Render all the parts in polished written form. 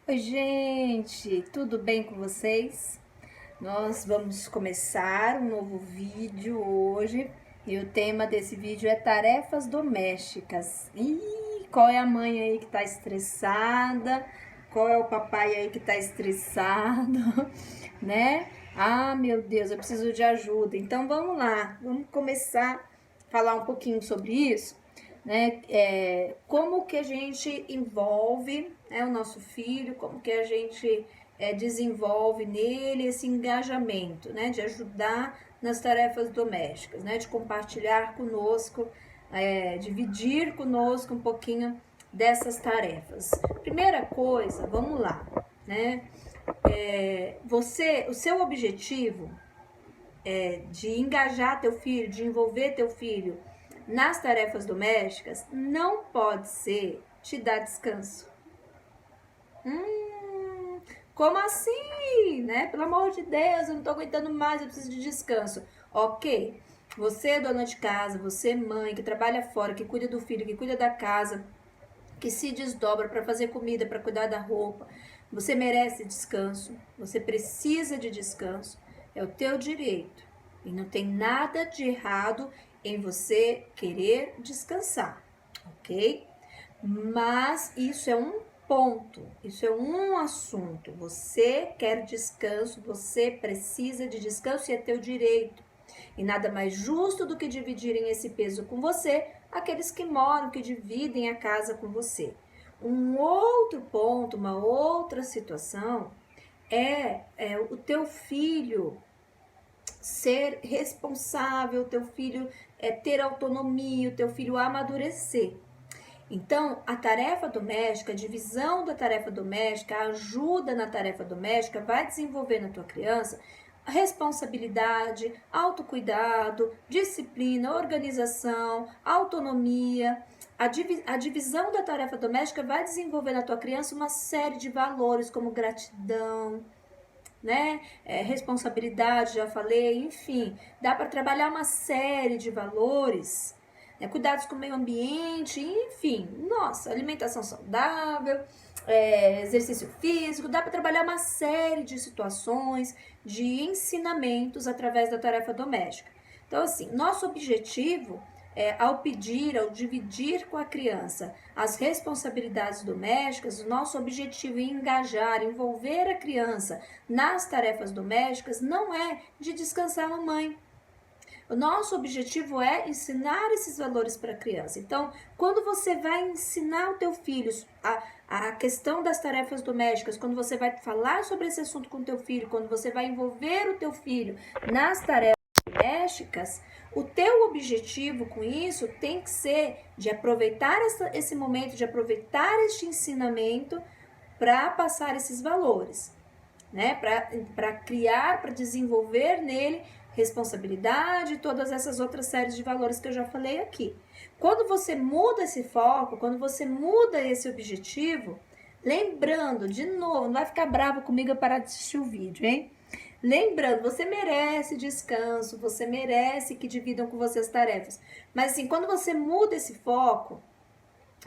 Oi, gente, tudo bem com vocês? Nós vamos começar um novo vídeo hoje e o tema desse vídeo é tarefas domésticas. Ih, qual é a mãe aí que tá estressada? Qual é o papai aí que tá estressado, né? Ah, meu Deus, eu preciso de ajuda. Então vamos lá, vamos começar a falar um pouquinho sobre isso, né? Como que a gente envolve, né, o nosso filho, como que a gente desenvolve nele esse engajamento, né, de ajudar nas tarefas domésticas, né, de compartilhar conosco, dividir conosco um pouquinho dessas tarefas. Primeira coisa, vamos lá, né? O seu objetivo de engajar teu filho, de envolver teu filho nas tarefas domésticas, não pode ser te dar descanso. Como assim? Né? Pelo amor de Deus, eu não tô aguentando mais, eu preciso de descanso. Ok, você é dona de casa, você é mãe, que trabalha fora, que cuida do filho, que cuida da casa, que se desdobra para fazer comida, para cuidar da roupa. Você merece descanso, você precisa de descanso, é o teu direito. E não tem nada de errado em você querer descansar, ok? Mas isso é um ponto, isso é um assunto. Você quer descanso, você precisa de descanso e é teu direito. E nada mais justo do que dividirem esse peso com você aqueles que moram, que dividem a casa com você. Um outro ponto, uma outra situação é o teu filho ser responsável, o teu filho ter autonomia, o teu filho amadurecer. Então, a tarefa doméstica, a divisão da tarefa doméstica, a ajuda na tarefa doméstica vai desenvolver na tua criança responsabilidade, autocuidado, disciplina, organização, autonomia. A divisão da tarefa doméstica vai desenvolver na tua criança uma série de valores como gratidão, né? Responsabilidade, já falei, enfim, dá para trabalhar uma série de valores, né? Cuidados com o meio ambiente, enfim, nossa, alimentação saudável, exercício físico, dá para trabalhar uma série de situações, de ensinamentos através da tarefa doméstica. Então, assim, nosso objetivo ao pedir, ao dividir com a criança as responsabilidades domésticas, o nosso objetivo em engajar, envolver a criança nas tarefas domésticas não é de descansar a mamãe. O nosso objetivo é ensinar esses valores para a criança. Então, quando você vai ensinar o teu filho a questão das tarefas domésticas, quando você vai falar sobre esse assunto com o teu filho, quando você vai envolver o teu filho nas tarefas domésticas, o teu objetivo com isso tem que ser de aproveitar esse momento, de aproveitar este ensinamento para passar esses valores, né? Para criar, para desenvolver nele responsabilidade e todas essas outras séries de valores que eu já falei aqui. Quando você muda esse foco, quando você muda esse objetivo, lembrando, de novo, não vai ficar bravo comigo para assistir o vídeo, hein? Lembrando, você merece descanso, você merece que dividam com você as tarefas. Mas assim, quando você muda esse foco,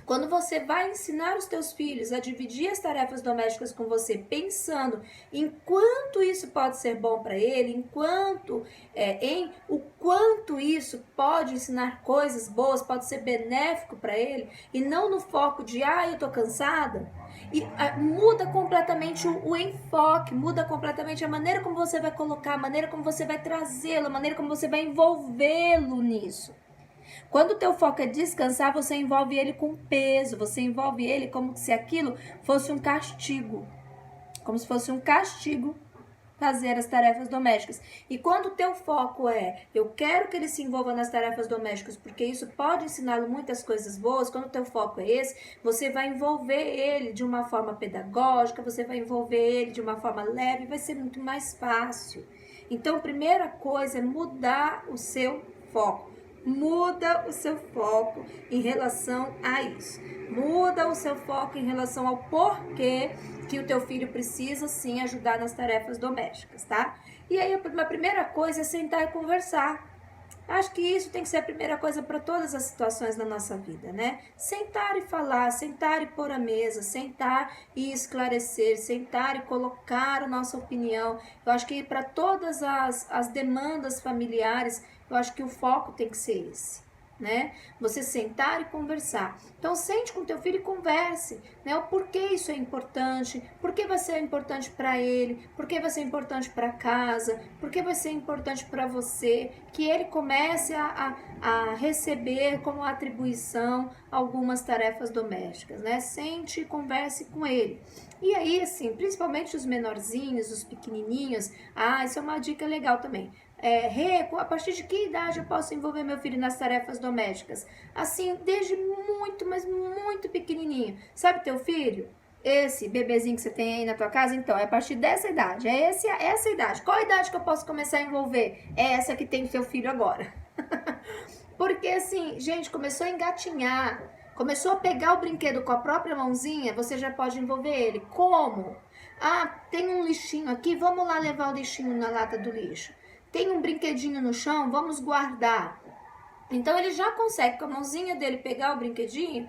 quando você vai ensinar os teus filhos a dividir as tarefas domésticas com você, pensando em quanto isso pode ser bom para ele, em o quanto isso pode ensinar coisas boas, pode ser benéfico para ele, e não no foco de eu tô cansada. E muda completamente o enfoque, muda completamente a maneira como você vai colocar, a maneira como você vai trazê-lo, a maneira como você vai envolvê-lo nisso. Quando o teu foco é descansar, você envolve ele com peso, você envolve ele como se aquilo fosse um castigo. Como se fosse um castigo fazer as tarefas domésticas. E quando o teu foco eu quero que ele se envolva nas tarefas domésticas, porque isso pode ensiná-lo muitas coisas boas, quando o teu foco é esse, você vai envolver ele de uma forma pedagógica, você vai envolver ele de uma forma leve, vai ser muito mais fácil. Então, a primeira coisa é mudar o seu foco. Muda o seu foco em relação a isso. Muda o seu foco em relação ao porquê que o teu filho precisa sim ajudar nas tarefas domésticas, tá? E aí a primeira coisa é sentar e conversar. Acho que isso tem que ser a primeira coisa para todas as situações da nossa vida, né? Sentar e falar, sentar e pôr a mesa, sentar e esclarecer, sentar e colocar a nossa opinião. Eu acho que para todas as demandas familiares, eu acho que o foco tem que ser esse, né? Você sentar e conversar. Então sente com teu filho e converse, né? O porquê isso é importante, por que vai ser importante para ele, por que vai ser importante para casa, por que vai ser importante para você, que ele comece a receber como atribuição algumas tarefas domésticas, né? Sente e converse com ele. E aí, assim, principalmente os menorzinhos, os pequenininhos, isso é uma dica legal também. A partir de que idade eu posso envolver meu filho nas tarefas domésticas? Assim, desde muito, mas muito pequenininho. Sabe teu filho? Esse bebezinho que você tem aí na tua casa, então, é a partir dessa idade. Essa idade. Qual idade que eu posso começar a envolver? É essa que tem seu filho agora. Porque assim, gente, começou a engatinhar, começou a pegar o brinquedo com a própria mãozinha, você já pode envolver ele. Como? Tem um lixinho aqui, vamos lá levar o lixinho na lata do lixo. Tem um brinquedinho no chão, vamos guardar. Então ele já consegue com a mãozinha dele pegar o brinquedinho,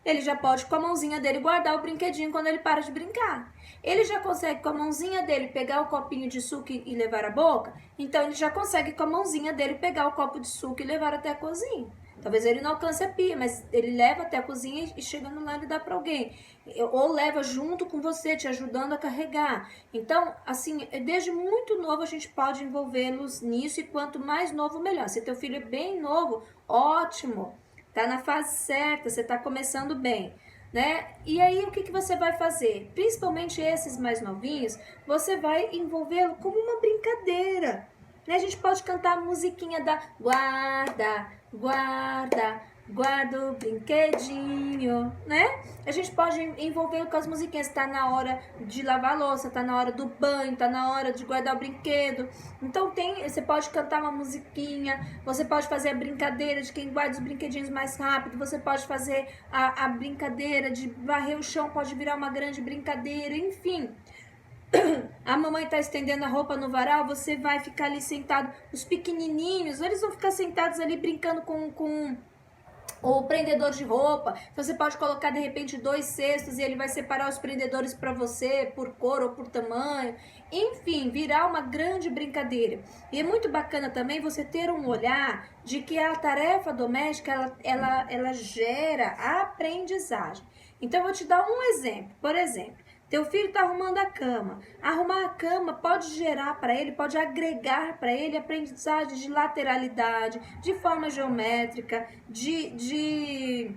ele já pode com a mãozinha dele guardar o brinquedinho quando ele para de brincar. Ele já consegue com a mãozinha dele pegar o copinho de suco e levar à boca, então ele já consegue com a mãozinha dele pegar o copo de suco e levar até a cozinha. Talvez ele não alcance a pia, mas ele leva até a cozinha e chegando lá ele dá para alguém. Ou leva junto com você, te ajudando a carregar. Então, assim, desde muito novo a gente pode envolvê-los nisso e quanto mais novo, melhor. Se teu filho é bem novo, ótimo. Tá na fase certa, você tá começando bem, né? E aí o que você vai fazer? Principalmente esses mais novinhos, você vai envolvê-lo como uma brincadeira, né? A gente pode cantar a musiquinha da guarda, guarda, guarda o brinquedinho, né? A gente pode envolvê-lo com as musiquinhas. Tá na hora de lavar a louça, tá na hora do banho, tá na hora de guardar o brinquedo. Então você pode cantar uma musiquinha, você pode fazer a brincadeira de quem guarda os brinquedinhos mais rápido, você pode fazer a brincadeira de varrer o chão, pode virar uma grande brincadeira, enfim. A mamãe tá estendendo a roupa no varal, você vai ficar ali sentado. Os pequenininhos, eles vão ficar sentados ali brincando com o prendedor de roupa. Então você pode colocar de repente 2 cestos e ele vai separar os prendedores para você por cor ou por tamanho. Enfim, virar uma grande brincadeira. E é muito bacana também você ter um olhar de que a tarefa doméstica ela gera aprendizagem. Então eu vou te dar um exemplo. Por exemplo, teu filho está arrumando a cama. Arrumar a cama pode gerar para ele, pode agregar para ele aprendizagem de lateralidade, de forma geométrica, de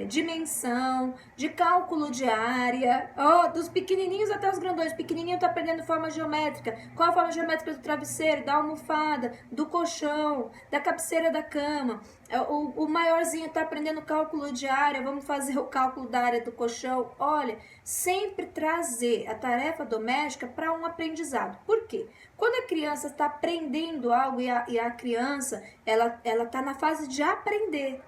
dimensão, de cálculo de área. Dos pequenininhos até os grandões. O pequenininho está aprendendo forma geométrica. Qual a forma geométrica do travesseiro, da almofada, do colchão, da cabeceira da cama? O maiorzinho está aprendendo cálculo de área, vamos fazer o cálculo da área do colchão. Olha, sempre trazer a tarefa doméstica para um aprendizado. Por quê? Quando a criança está aprendendo algo e a criança ela está na fase de aprender,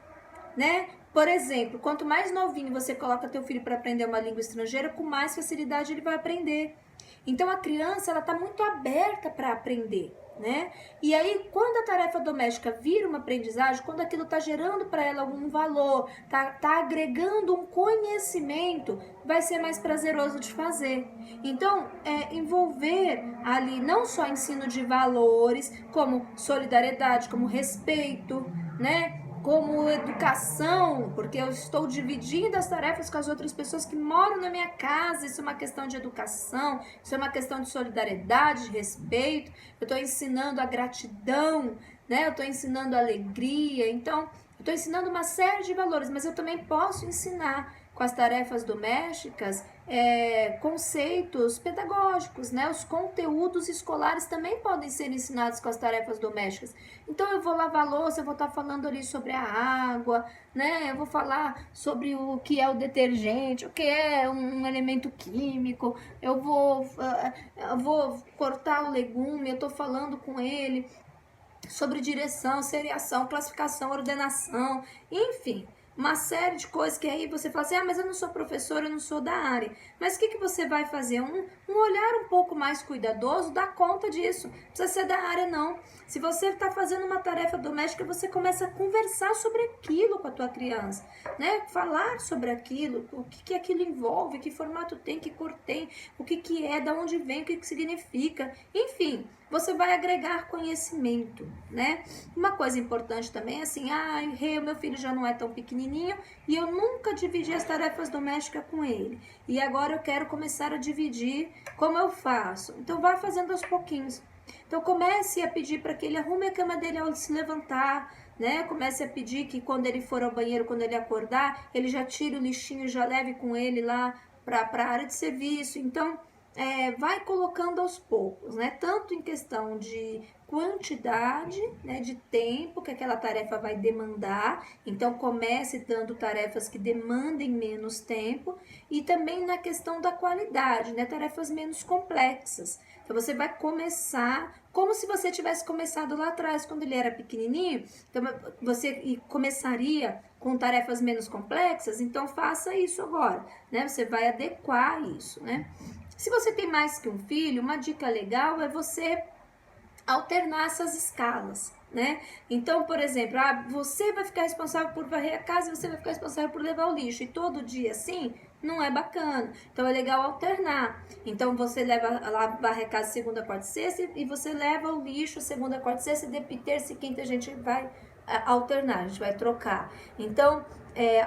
né? Por exemplo, quanto mais novinho você coloca teu filho para aprender uma língua estrangeira, com mais facilidade ele vai aprender. Então a criança ela está muito aberta para aprender, né? E aí quando a tarefa doméstica vira uma aprendizagem, quando aquilo está gerando para ela algum valor, tá agregando um conhecimento, vai ser mais prazeroso de fazer. Então envolver ali não só ensino de valores, como solidariedade, como respeito, né? Como educação, porque eu estou dividindo as tarefas com as outras pessoas que moram na minha casa. Isso é uma questão de educação, isso é uma questão de solidariedade, de respeito. Eu estou ensinando a gratidão, né? Eu estou ensinando a alegria. Então, eu estou ensinando uma série de valores, mas eu também posso ensinar com as tarefas domésticas conceitos pedagógicos, né? Os conteúdos escolares também podem ser ensinados com as tarefas domésticas. Então eu vou lavar louça, eu vou estar falando ali sobre a água, né? Eu vou falar sobre o que é o detergente, o que é um elemento químico, eu vou cortar o legume, eu estou falando com ele sobre direção, seriação, classificação, ordenação, enfim. uma série de coisas que aí você fala assim, ah, mas eu não sou professora, eu não sou da área. Mas o que você vai fazer? Um olhar um pouco mais cuidadoso dá conta disso. Não precisa ser da área, não. Se você está fazendo uma tarefa doméstica, você começa a conversar sobre aquilo com a tua criança, né? Falar sobre aquilo, o que aquilo envolve, que formato tem, que cor tem, o que é, de onde vem, o que significa. Enfim, você vai agregar conhecimento, né? Uma coisa importante também é assim, o meu filho já não é tão pequenininho e eu nunca dividi as tarefas domésticas com ele. E agora eu quero começar a dividir, como eu faço? Então vai fazendo aos pouquinhos. Então comece a pedir para que ele arrume a cama dele ao se levantar, né? Comece a pedir que quando ele for ao banheiro, quando ele acordar, ele já tire o lixinho e já leve com ele lá para a área de serviço. Então, vai colocando aos poucos, né? Tanto em questão de quantidade, né, de tempo que aquela tarefa vai demandar. Então, comece dando tarefas que demandem menos tempo e também na questão da qualidade, né? Tarefas menos complexas. Então, você vai começar como se você tivesse começado lá atrás, quando ele era pequenininho. Então, você começaria com tarefas menos complexas, então faça isso agora, né? Você vai adequar isso, né? Se você tem mais que um filho, uma dica legal é você alternar essas escalas, né? Então, por exemplo, você vai ficar responsável por varrer a casa e você vai ficar responsável por levar o lixo. E todo dia assim, não é bacana. Então, é legal alternar. Então, você leva lá, varrer a casa segunda, quarta e sexta e você leva o lixo segunda, quarta e sexta e de terça e quinta a gente vai alternar, a gente vai trocar. Então,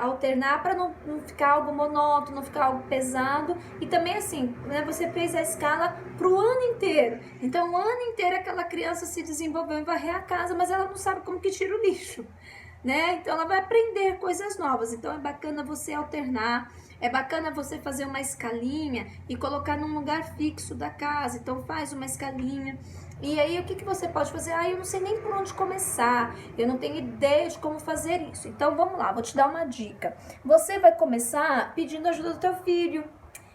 alternar para não ficar algo monótono, não ficar algo pesado. E também assim, né, você fez a escala para o ano inteiro. Então, o ano inteiro aquela criança se desenvolveu em varrer a casa, mas ela não sabe como que tira o lixo, né? Então, ela vai aprender coisas novas. Então, é bacana você alternar. É bacana você fazer uma escalinha e colocar num lugar fixo da casa. Então, faz uma escalinha. E aí, o que você pode fazer? Eu não sei nem por onde começar, eu não tenho ideia de como fazer isso. Então, vamos lá, vou te dar uma dica. Você vai começar pedindo ajuda do teu filho.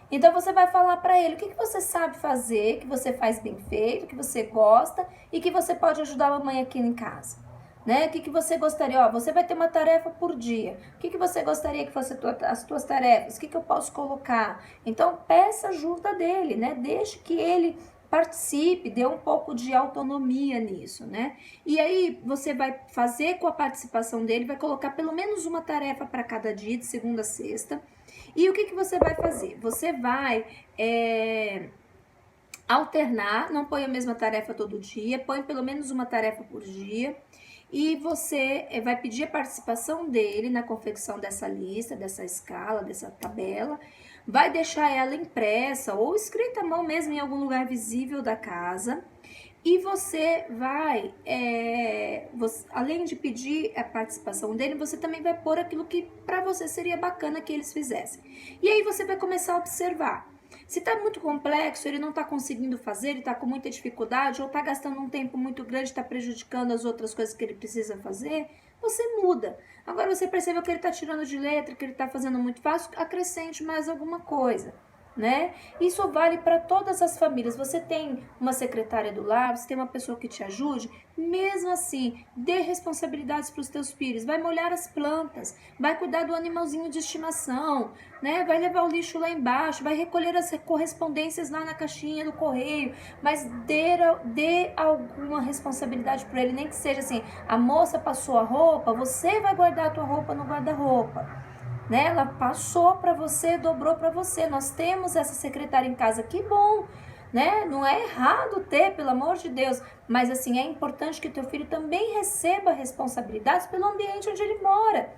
Então, você vai falar para ele o que você sabe fazer, que você faz bem feito, que você gosta e que você pode ajudar a mamãe aqui em casa. Né? O que você gostaria? Você vai ter uma tarefa por dia. O que você gostaria que fossem as tuas tarefas? O que eu posso colocar? Então, peça ajuda dele, né? Deixe que ele participe, dê um pouco de autonomia nisso, né? E aí você vai fazer com a participação dele, vai colocar pelo menos uma tarefa para cada dia, de segunda a sexta. E o que você vai fazer? Você vai alternar, não põe a mesma tarefa todo dia, põe pelo menos uma tarefa por dia. E você vai pedir a participação dele na confecção dessa lista, dessa escala, dessa tabela. Vai deixar ela impressa ou escrita à mão mesmo em algum lugar visível da casa. E você vai, além de pedir a participação dele, você também vai pôr aquilo que para você seria bacana que eles fizessem. E aí você vai começar a observar. Se está muito complexo, ele não está conseguindo fazer, ele está com muita dificuldade, ou está gastando um tempo muito grande, está prejudicando as outras coisas que ele precisa fazer, você muda. Agora você percebeu que ele está tirando de letra, que ele está fazendo muito fácil, acrescente mais alguma coisa, né? Isso vale para todas as famílias. Você tem uma secretária do lar, você tem uma pessoa que te ajude, mesmo assim, dê responsabilidades para os teus filhos. Vai molhar as plantas, vai cuidar do animalzinho de estimação, né? Vai levar o lixo lá embaixo, vai recolher as correspondências lá na caixinha do correio, mas dê alguma responsabilidade para ele, nem que seja assim, a moça passou a roupa, você vai guardar a tua roupa no guarda-roupa. Né? Ela passou para você, dobrou para você. Nós temos essa secretária em casa, que bom, né? Não é errado ter, pelo amor de Deus, mas assim, é importante que teu filho também receba responsabilidades pelo ambiente onde ele mora.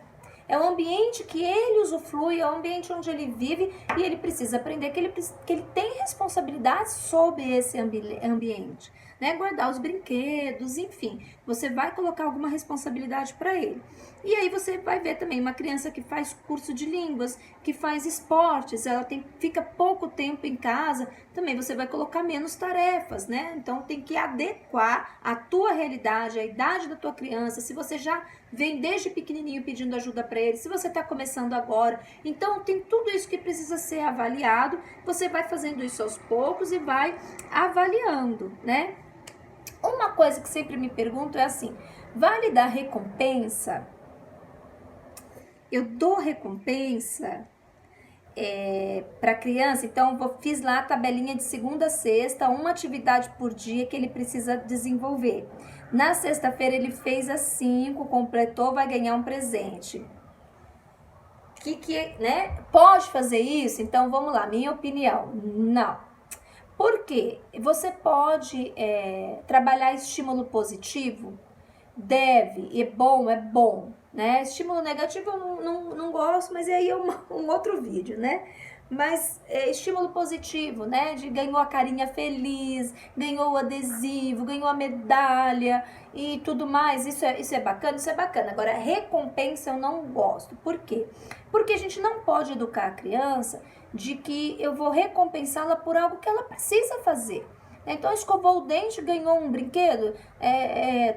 É um ambiente que ele usufrui, é um ambiente onde ele vive e ele precisa aprender que ele tem responsabilidades sobre esse ambiente, né? Guardar os brinquedos, enfim, você vai colocar alguma responsabilidade para ele. E aí você vai ver também uma criança que faz curso de línguas, que faz esportes, ela fica pouco tempo em casa, também você vai colocar menos tarefas, né? Então tem que adequar a tua realidade, a idade da tua criança, se você já vem desde pequenininho pedindo ajuda para ele, se você está começando agora. Então tem tudo isso que precisa ser avaliado, você vai fazendo isso aos poucos e vai avaliando, né? Uma coisa que sempre me pergunto é assim, vale dar recompensa? eu dou recompensa para criança, então fiz lá a tabelinha de segunda a sexta, uma atividade por dia que ele precisa desenvolver. Na sexta-feira ele fez as 5, completou, vai ganhar um presente. Né? Pode fazer isso? Então vamos lá, minha opinião, não. Por quê? Você pode trabalhar estímulo positivo? Deve, é bom, né? Estímulo negativo eu não gosto, mas aí é um outro vídeo, né? Mas estímulo positivo, né? Ganhou a carinha feliz, ganhou o adesivo, ganhou a medalha e tudo mais. Isso é bacana, isso é bacana. Agora, recompensa eu não gosto. Por quê? Porque a gente não pode educar a criança de que eu vou recompensá-la por algo que ela precisa fazer. Então, escovou o dente, ganhou um brinquedo,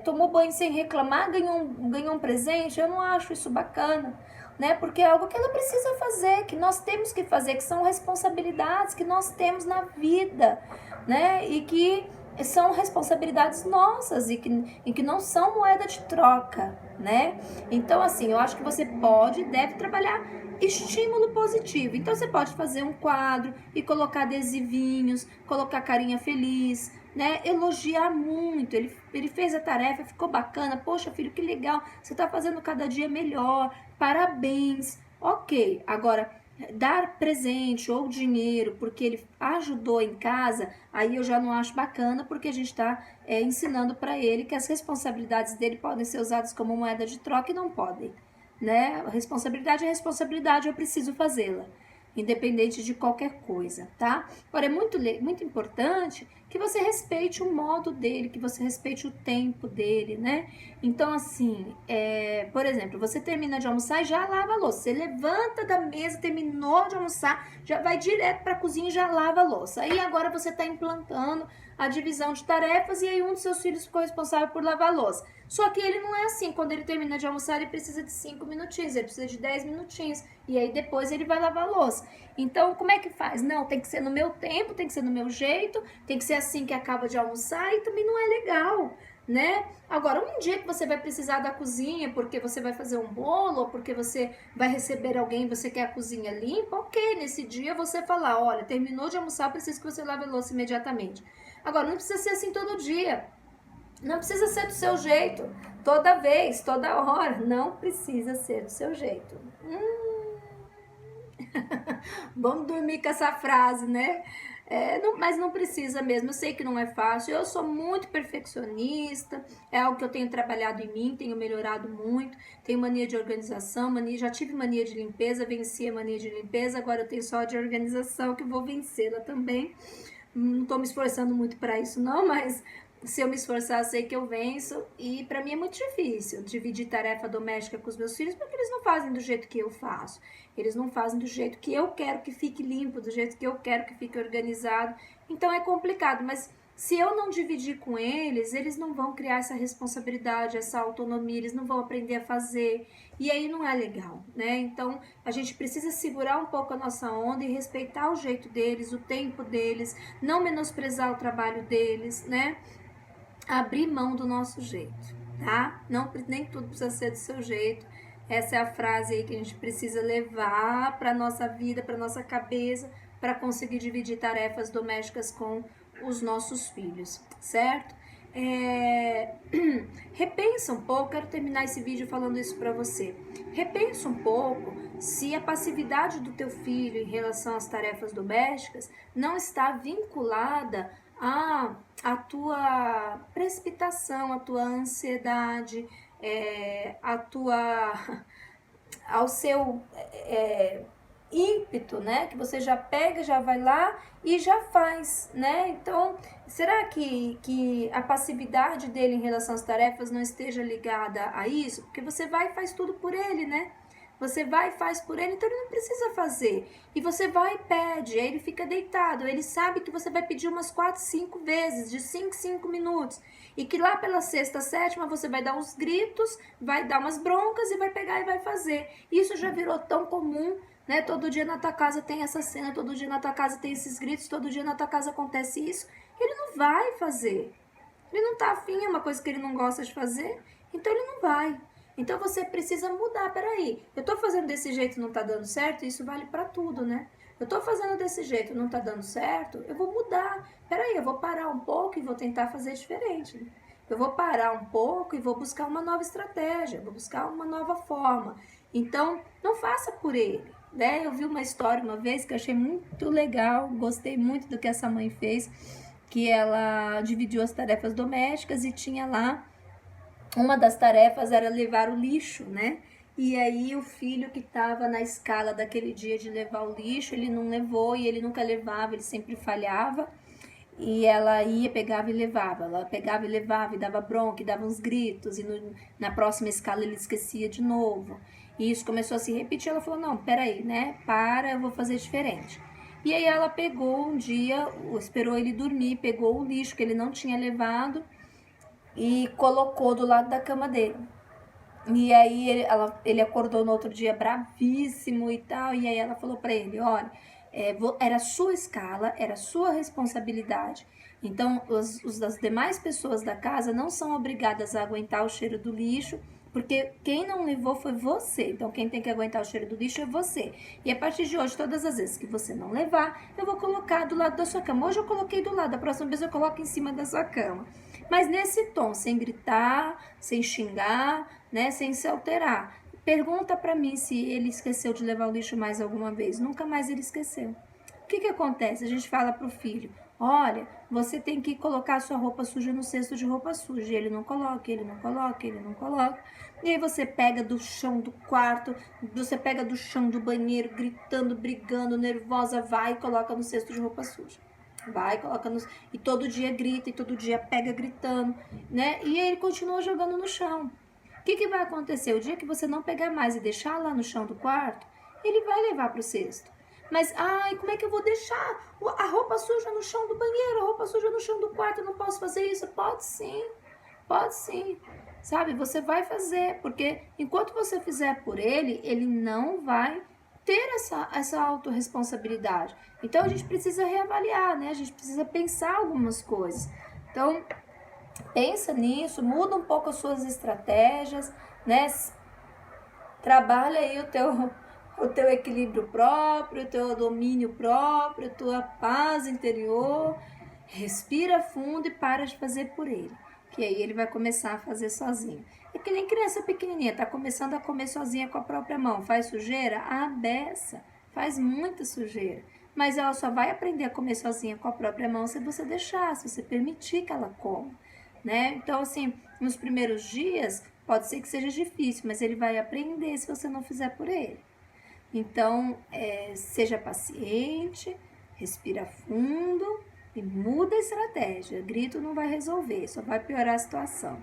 tomou banho sem reclamar, ganhou um presente. Eu não acho isso bacana, né? Porque é algo que ela precisa fazer, que nós temos que fazer, que são responsabilidades que nós temos na vida, né? E que são responsabilidades nossas e que não são moeda de troca, né? Então, assim, eu acho que você deve trabalhar estímulo positivo. Então, você pode fazer um quadro e colocar adesivinhos, colocar carinha feliz, né? Elogiar muito. Ele fez a tarefa, ficou bacana. Poxa, filho, que legal. Você tá fazendo cada dia melhor. Parabéns. Ok. Agora, dar presente ou dinheiro porque ele ajudou em casa, aí eu já não acho bacana, porque a gente está ensinando para ele que as responsabilidades dele podem ser usadas como moeda de troca e não podem, né? A responsabilidade é responsabilidade, eu preciso fazê-la, independente de qualquer coisa, tá? Agora, é muito importante que você respeite o modo dele, que você respeite o tempo dele, né? Então, assim, por exemplo, você termina de almoçar e já lava a louça. Você levanta da mesa, terminou de almoçar, já vai direto para a cozinha e já lava a louça. Aí agora você está implantando a divisão de tarefas e aí um dos seus filhos ficou responsável por lavar a louça. Só que ele não é assim. Quando ele termina de almoçar, ele precisa de 5 minutinhos, ele precisa de 10 minutinhos. E aí depois ele vai lavar a louça. Então, como é que faz? Não, tem que ser no meu tempo, tem que ser no meu jeito, tem que ser assim que acaba de almoçar e também não é legal, né? Agora, um dia que você vai precisar da cozinha porque você vai fazer um bolo ou porque você vai receber alguém e você quer a cozinha limpa, ok, nesse dia você falar, olha, terminou de almoçar, preciso que você lave a louça imediatamente. Agora, não precisa ser assim todo dia. Não precisa ser do seu jeito, toda vez, toda hora. Não precisa ser do seu jeito. Vamos dormir com essa frase, né? Mas não precisa mesmo, eu sei que não é fácil. Eu sou muito perfeccionista, é algo que eu tenho trabalhado em mim, tenho melhorado muito. Tenho mania de organização, já tive mania de limpeza, venci a mania de limpeza, agora eu tenho só de organização, que vou vencê-la também. Não tô me esforçando muito para isso não, mas se eu me esforçar, sei que eu venço. E para mim é muito difícil dividir tarefa doméstica com os meus filhos, porque eles não fazem do jeito que eu faço. Eles não fazem do jeito que eu quero que fique limpo, do jeito que eu quero que fique organizado. Então é complicado, mas se eu não dividir com eles, eles não vão criar essa responsabilidade, essa autonomia, eles não vão aprender a fazer. E aí não é legal, né? Então a gente precisa segurar um pouco a nossa onda e respeitar o jeito deles, o tempo deles, não menosprezar o trabalho deles, né? Abrir mão do nosso jeito, tá? Nem tudo precisa ser do seu jeito. Essa é a frase aí que a gente precisa levar para nossa vida, para nossa cabeça, para conseguir dividir tarefas domésticas com os nossos filhos, certo? Repensa um pouco, quero terminar esse vídeo falando isso para você. Repensa um pouco se a passividade do teu filho em relação às tarefas domésticas não está vinculada a tua precipitação, a tua ansiedade, ao seu ímpeto, né? Que você já pega, já vai lá e já faz, né? Então, será que a passividade dele em relação às tarefas não esteja ligada a isso? Porque você vai e faz tudo por ele, né? Você vai e faz por ele, então ele não precisa fazer. E você vai e pede, aí ele fica deitado. Ele sabe que você vai pedir umas 4, 5 vezes, de 5 em 5 minutos. E que lá pela sexta, sétima, você vai dar uns gritos, vai dar umas broncas e vai pegar e vai fazer. Isso já virou tão comum, né? Todo dia na tua casa tem essa cena, todo dia na tua casa tem esses gritos, todo dia na tua casa acontece isso. Ele não vai fazer. Ele não tá afim, é uma coisa que ele não gosta de fazer, então ele não vai. Então você precisa mudar, peraí, eu tô fazendo desse jeito e não tá dando certo, isso vale para tudo, né? Eu tô fazendo desse jeito e não tá dando certo, eu vou mudar. Peraí, eu vou parar um pouco e vou tentar fazer diferente. Eu vou parar um pouco e vou buscar uma nova estratégia, vou buscar uma nova forma. Então, não faça por ele, né? Eu vi uma história uma vez que eu achei muito legal, gostei muito do que essa mãe fez, que ela dividiu as tarefas domésticas e tinha lá, uma das tarefas era levar o lixo, né? E aí o filho que estava na escala daquele dia de levar o lixo, ele não levou e ele nunca levava, ele sempre falhava. E ela ia, pegava e levava. Ela pegava e levava e dava bronca, e dava uns gritos. E na próxima escala ele esquecia de novo. E isso começou a se repetir. Ela falou, não, peraí, né? Eu vou fazer diferente. E aí ela pegou um dia, esperou ele dormir, pegou o lixo que ele não tinha levado e colocou do lado da cama dele. E aí ele acordou no outro dia bravíssimo e tal. E aí ela falou pra ele, olha, era sua escala, era sua responsabilidade. Então, as demais pessoas da casa não são obrigadas a aguentar o cheiro do lixo, porque quem não levou foi você. Então, quem tem que aguentar o cheiro do lixo é você. E a partir de hoje, todas as vezes que você não levar, eu vou colocar do lado da sua cama. Hoje eu coloquei do lado, a próxima vez eu coloco em cima da sua cama. Mas nesse tom, sem gritar, sem xingar, né, sem se alterar. Pergunta pra mim se ele esqueceu de levar o lixo mais alguma vez. Nunca mais ele esqueceu. O que acontece? A gente fala pro filho, olha, você tem que colocar a sua roupa suja no cesto de roupa suja. E ele não coloca, ele não coloca, ele não coloca. E aí você pega do chão do quarto, você pega do chão do banheiro, gritando, brigando, nervosa, vai e coloca no cesto de roupa suja. Vai, coloca no... E todo dia grita, e todo dia pega gritando, né? E aí ele continua jogando no chão. O que vai acontecer? O dia que você não pegar mais e deixar lá no chão do quarto, ele vai levar para o cesto. Mas, ai, como é que eu vou deixar a roupa suja no chão do banheiro, a roupa suja no chão do quarto? Eu não posso fazer isso? Pode sim, pode sim. Sabe, você vai fazer, porque enquanto você fizer por ele, ele não vai ter essa autorresponsabilidade. Então, a gente precisa reavaliar, né? A gente precisa pensar algumas coisas. Então, pensa nisso, muda um pouco as suas estratégias, né? Trabalha aí o teu equilíbrio próprio, o teu domínio próprio, a tua paz interior. Respira fundo e para de fazer por ele, que aí ele vai começar a fazer sozinho. É que nem criança pequenininha, tá começando a comer sozinha com a própria mão. Faz sujeira? A beça. Faz muita sujeira. Mas ela só vai aprender a comer sozinha com a própria mão se você deixar, se você permitir que ela coma, né? Então, assim, nos primeiros dias, pode ser que seja difícil, mas ele vai aprender se você não fizer por ele. Então, seja paciente, respira fundo e muda a estratégia. Grito não vai resolver, só vai piorar a situação,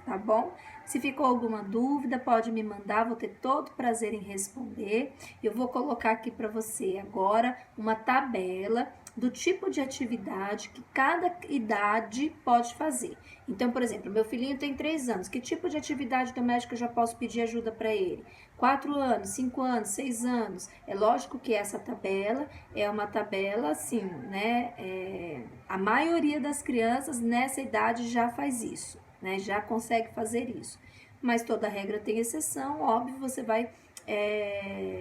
tá bom? Se ficou alguma dúvida, pode me mandar, vou ter todo prazer em responder. Eu vou colocar aqui para você agora uma tabela do tipo de atividade que cada idade pode fazer. Então, por exemplo, meu filhinho tem 3 anos, que tipo de atividade doméstica eu já posso pedir ajuda para ele? 4 anos, 5 anos, 6 anos. É lógico que essa tabela é uma tabela assim, né? A maioria das crianças nessa idade já faz isso, né? Já consegue fazer isso. Mas toda regra tem exceção, óbvio, você vai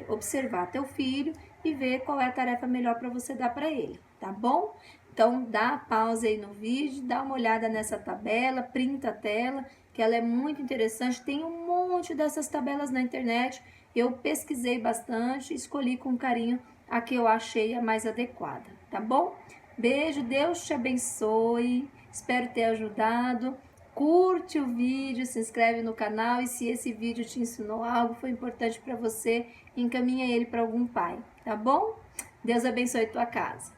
observar teu filho e ver qual é a tarefa melhor para você dar para ele, tá bom? Então, dá pausa aí no vídeo, dá uma olhada nessa tabela, printa a tela, que ela é muito interessante. Tem um monte dessas tabelas na internet. Eu pesquisei bastante, escolhi com carinho a que eu achei a mais adequada, tá bom? Beijo, Deus te abençoe, espero ter ajudado. Curte o vídeo, se inscreve no canal e se esse vídeo te ensinou algo, foi importante para você, encaminha ele para algum pai, tá bom? Deus abençoe tua casa.